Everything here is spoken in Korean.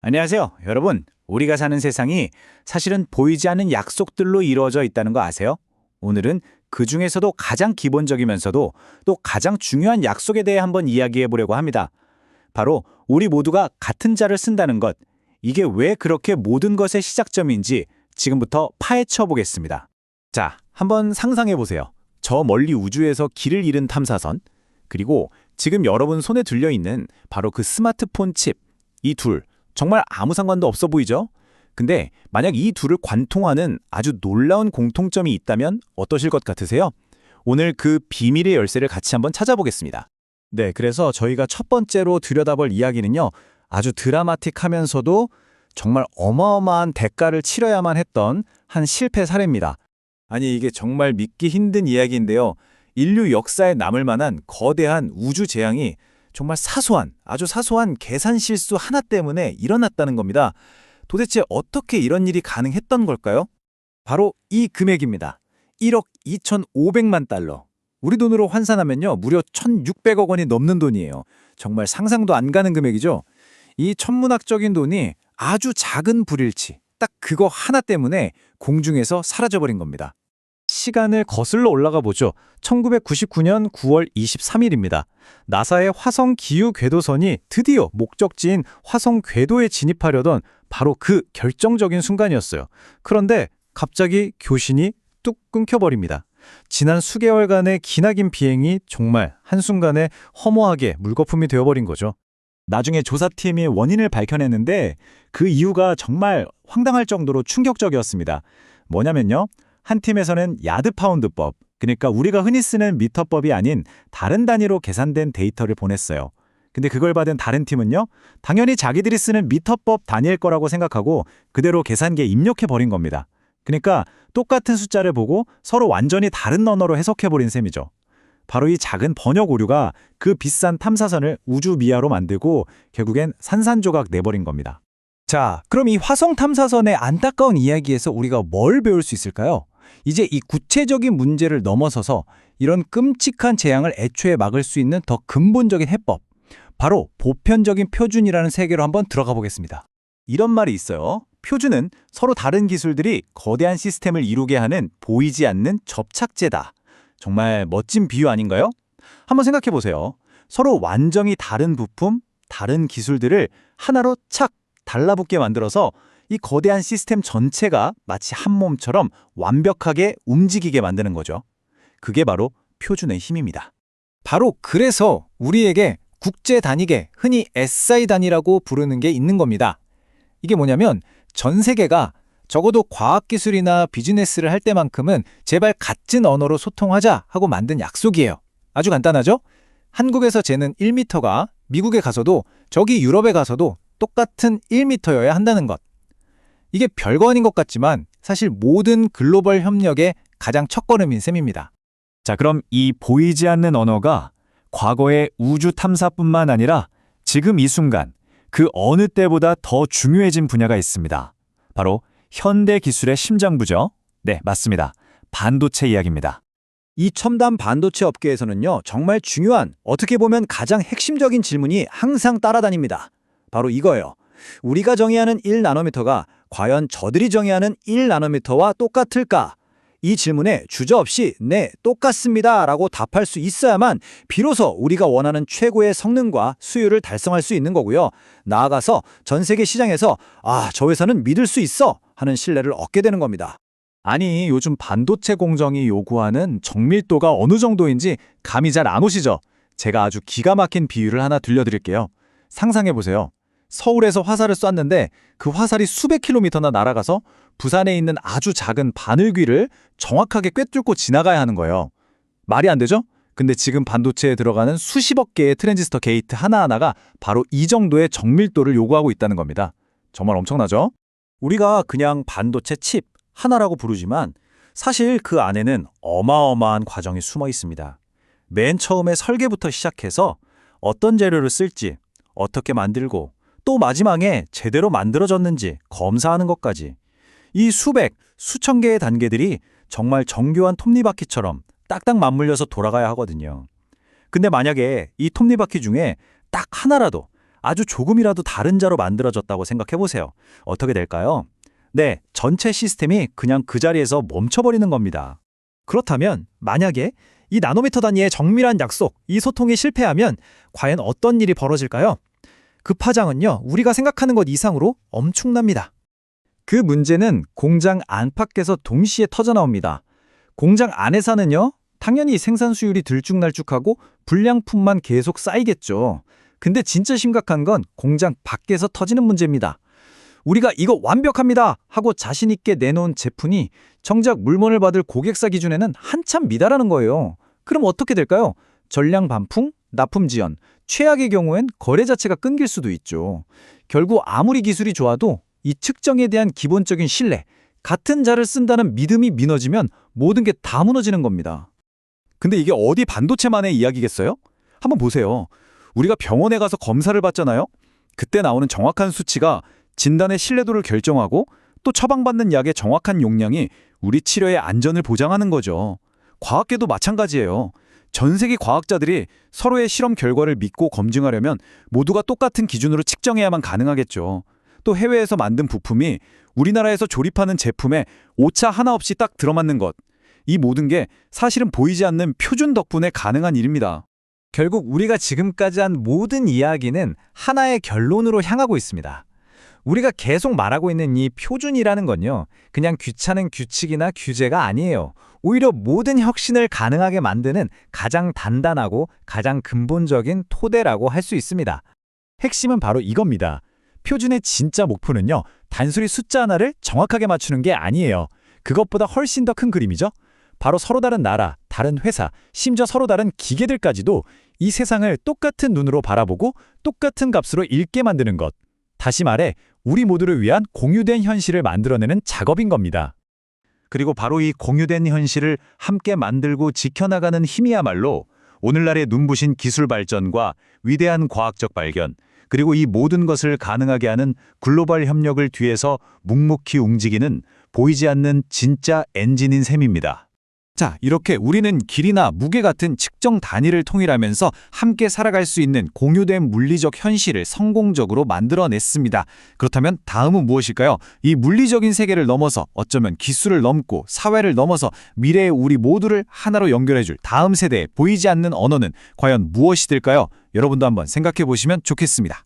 안녕하세요. 여러분, 우리가 사는 세상이 사실은 보이지 않는 약속들로 이루어져 있다는 거 아세요? 오늘은 그 중에서도 가장 기본적이면서도 또 가장 중요한 약속에 대해 한번 이야기해 보려고 합니다. 바로 우리 모두가 같은 자를 쓴다는 것. 이게 왜 그렇게 모든 것의 시작점인지 지금부터 파헤쳐 보겠습니다. 자, 한번 상상해 보세요. 저 멀리 우주에서 길을 잃은 탐사선, 그리고 지금 여러분 손에 들려 있는 바로 그 스마트폰 칩, 이 둘. 정말 아무 상관도 없어 보이죠? 근데 만약 이 둘을 관통하는 아주 놀라운 공통점이 있다면 어떠실 것 같으세요? 오늘 그 비밀의 열쇠를 같이 한번 찾아보겠습니다. 네, 그래서 저희가 첫 번째로 들여다볼 이야기는요. 아주 드라마틱하면서도 정말 어마어마한 대가를 치러야만 했던 한 실패 사례입니다. 아니, 이게 정말 믿기 힘든 이야기인데요. 인류 역사에 남을 만한 거대한 우주 재앙이 정말 아주 사소한 계산 실수 하나 때문에 일어났다는 겁니다. 도대체 어떻게 이런 일이 가능했던 걸까요? 바로 이 금액입니다. 1억 2,500만 달러. 우리 돈으로 환산하면요, 무려 1,600억 원이 넘는 돈이에요. 정말 상상도 안 가는 금액이죠. 이 천문학적인 돈이 아주 작은 불일치, 딱 그거 하나 때문에 공중에서 사라져버린 겁니다. 시간을 거슬러 올라가 보죠. 1999년 9월 23일입니다. 나사의 화성 기후 궤도선이 드디어 목적지인 화성 궤도에 진입하려던 바로 그 결정적인 순간이었어요. 그런데 갑자기 교신이 뚝 끊겨버립니다. 지난 수개월간의 기나긴 비행이 정말 한순간에 허무하게 물거품이 되어버린 거죠. 나중에 조사팀이 원인을 밝혀냈는데 그 이유가 정말 황당할 정도로 충격적이었습니다. 뭐냐면요. 한 팀에서는 야드 파운드법, 그러니까 우리가 흔히 쓰는 미터법이 아닌 다른 단위로 계산된 데이터를 보냈어요. 근데 그걸 받은 다른 팀은요, 당연히 자기들이 쓰는 미터법 단위일 거라고 생각하고 그대로 계산기에 입력해버린 겁니다. 그러니까 똑같은 숫자를 보고 서로 완전히 다른 언어로 해석해버린 셈이죠. 바로 이 작은 번역 오류가 그 비싼 탐사선을 우주 미아로 만들고 결국엔 산산조각 내버린 겁니다. 자, 그럼 이 화성 탐사선의 안타까운 이야기에서 우리가 뭘 배울 수 있을까요? 이제 이 구체적인 문제를 넘어서서 이런 끔찍한 재앙을 애초에 막을 수 있는 더 근본적인 해법, 바로 보편적인 표준이라는 세계로 한번 들어가 보겠습니다. 이런 말이 있어요. 표준은 서로 다른 기술들이 거대한 시스템을 이루게 하는 보이지 않는 접착제다. 정말 멋진 비유 아닌가요? 한번 생각해 보세요. 서로 완전히 다른 부품, 다른 기술들을 하나로 착 달라붙게 만들어서 이 거대한 시스템 전체가 마치 한 몸처럼 완벽하게 움직이게 만드는 거죠. 그게 바로 표준의 힘입니다. 바로 그래서 우리에게 국제 단위계, 흔히 SI 단위라고 부르는 게 있는 겁니다. 이게 뭐냐면 전 세계가 적어도 과학기술이나 비즈니스를 할 때만큼은 제발 같은 언어로 소통하자 하고 만든 약속이에요. 아주 간단하죠? 한국에서 재는 1m가 미국에 가서도 저기 유럽에 가서도 똑같은 1m여야 한다는 것. 이게 별거 아닌 것 같지만 사실 모든 글로벌 협력의 가장 첫걸음인 셈입니다. 자, 그럼 이 보이지 않는 언어가 과거의 우주 탐사뿐만 아니라 지금 이 순간 그 어느 때보다 더 중요해진 분야가 있습니다. 바로 현대 기술의 심장부죠. 네, 맞습니다. 반도체 이야기입니다. 이 첨단 반도체 업계에서는요, 정말 중요한, 어떻게 보면 가장 핵심적인 질문이 항상 따라다닙니다. 바로 이거예요. 우리가 정의하는 1나노미터가 과연 저들이 정의하는 1나노미터와 똑같을까? 이 질문에 주저없이 네, 똑같습니다 라고 답할 수 있어야만 비로소 우리가 원하는 최고의 성능과 수율을 달성할 수 있는 거고요. 나아가서 전 세계 시장에서 저 회사는 믿을 수 있어 하는 신뢰를 얻게 되는 겁니다. 아니, 요즘 반도체 공정이 요구하는 정밀도가 어느 정도인지 감이 잘 안 오시죠? 제가 아주 기가 막힌 비유를 하나 들려드릴게요. 상상해보세요. 서울에서 화살을 쐈는데 그 화살이 수백 킬로미터나 날아가서 부산에 있는 아주 작은 바늘귀를 정확하게 꿰뚫고 지나가야 하는 거예요. 말이 안 되죠? 근데 지금 반도체에 들어가는 수십억 개의 트랜지스터 게이트 하나하나가 바로 이 정도의 정밀도를 요구하고 있다는 겁니다. 정말 엄청나죠? 우리가 그냥 반도체 칩 하나라고 부르지만 사실 그 안에는 어마어마한 과정이 숨어 있습니다. 맨 처음에 설계부터 시작해서 어떤 재료를 쓸지, 어떻게 만들고 또 마지막에 제대로 만들어졌는지 검사하는 것까지 이 수천 개의 단계들이 정말 정교한 톱니바퀴처럼 딱딱 맞물려서 돌아가야 하거든요. 근데 만약에 이 톱니바퀴 중에 딱 하나라도 아주 조금이라도 다른 자로 만들어졌다고 생각해 보세요. 어떻게 될까요? 네, 전체 시스템이 그냥 그 자리에서 멈춰버리는 겁니다. 그렇다면 만약에 이 나노미터 단위의 정밀한 약속, 이 소통이 실패하면 과연 어떤 일이 벌어질까요? 그 파장은요, 우리가 생각하는 것 이상으로 엄청납니다. 그 문제는 공장 안팎에서 동시에 터져나옵니다. 공장 안에서는요, 당연히 생산 수율이 들쭉날쭉하고 불량품만 계속 쌓이겠죠. 근데 진짜 심각한 건 공장 밖에서 터지는 문제입니다. 우리가 이거 완벽합니다 하고 자신 있게 내놓은 제품이 정작 물건을 받을 고객사 기준에는 한참 미달하는 거예요. 그럼 어떻게 될까요? 전량 반품, 납품 지연, 최악의 경우엔 거래 자체가 끊길 수도 있죠. 결국 아무리 기술이 좋아도 이 측정에 대한 기본적인 신뢰, 같은 자를 쓴다는 믿음이 무너지면 모든 게 다 무너지는 겁니다. 근데 이게 어디 반도체만의 이야기겠어요? 한번 보세요. 우리가 병원에 가서 검사를 받잖아요. 그때 나오는 정확한 수치가 진단의 신뢰도를 결정하고 또 처방받는 약의 정확한 용량이 우리 치료의 안전을 보장하는 거죠. 과학계도 마찬가지예요. 전 세계 과학자들이 서로의 실험 결과를 믿고 검증하려면 모두가 똑같은 기준으로 측정해야만 가능하겠죠. 또 해외에서 만든 부품이 우리나라에서 조립하는 제품에 오차 하나 없이 딱 들어맞는 것. 이 모든 게 사실은 보이지 않는 표준 덕분에 가능한 일입니다. 결국 우리가 지금까지 한 모든 이야기는 하나의 결론으로 향하고 있습니다. 우리가 계속 말하고 있는 이 표준이라는 건요, 그냥 귀찮은 규칙이나 규제가 아니에요. 오히려 모든 혁신을 가능하게 만드는 가장 단단하고 가장 근본적인 토대라고 할 수 있습니다. 핵심은 바로 이겁니다. 표준의 진짜 목표는요, 단순히 숫자 하나를 정확하게 맞추는 게 아니에요. 그것보다 훨씬 더 큰 그림이죠. 바로 서로 다른 나라, 다른 회사, 심지어 서로 다른 기계들까지도 이 세상을 똑같은 눈으로 바라보고 똑같은 값으로 읽게 만드는 것. 다시 말해 우리 모두를 위한 공유된 현실을 만들어내는 작업인 겁니다. 그리고 바로 이 공유된 현실을 함께 만들고 지켜나가는 힘이야말로 오늘날의 눈부신 기술 발전과 위대한 과학적 발견, 그리고 이 모든 것을 가능하게 하는 글로벌 협력을 뒤에서 묵묵히 움직이는 보이지 않는 진짜 엔진인 셈입니다. 자, 이렇게 우리는 길이나 무게 같은 측정 단위를 통일하면서 함께 살아갈 수 있는 공유된 물리적 현실을 성공적으로 만들어냈습니다. 그렇다면 다음은 무엇일까요? 이 물리적인 세계를 넘어서 어쩌면 기술을 넘고 사회를 넘어서 미래의 우리 모두를 하나로 연결해줄 다음 세대의 보이지 않는 언어는 과연 무엇이 될까요? 여러분도 한번 생각해 보시면 좋겠습니다.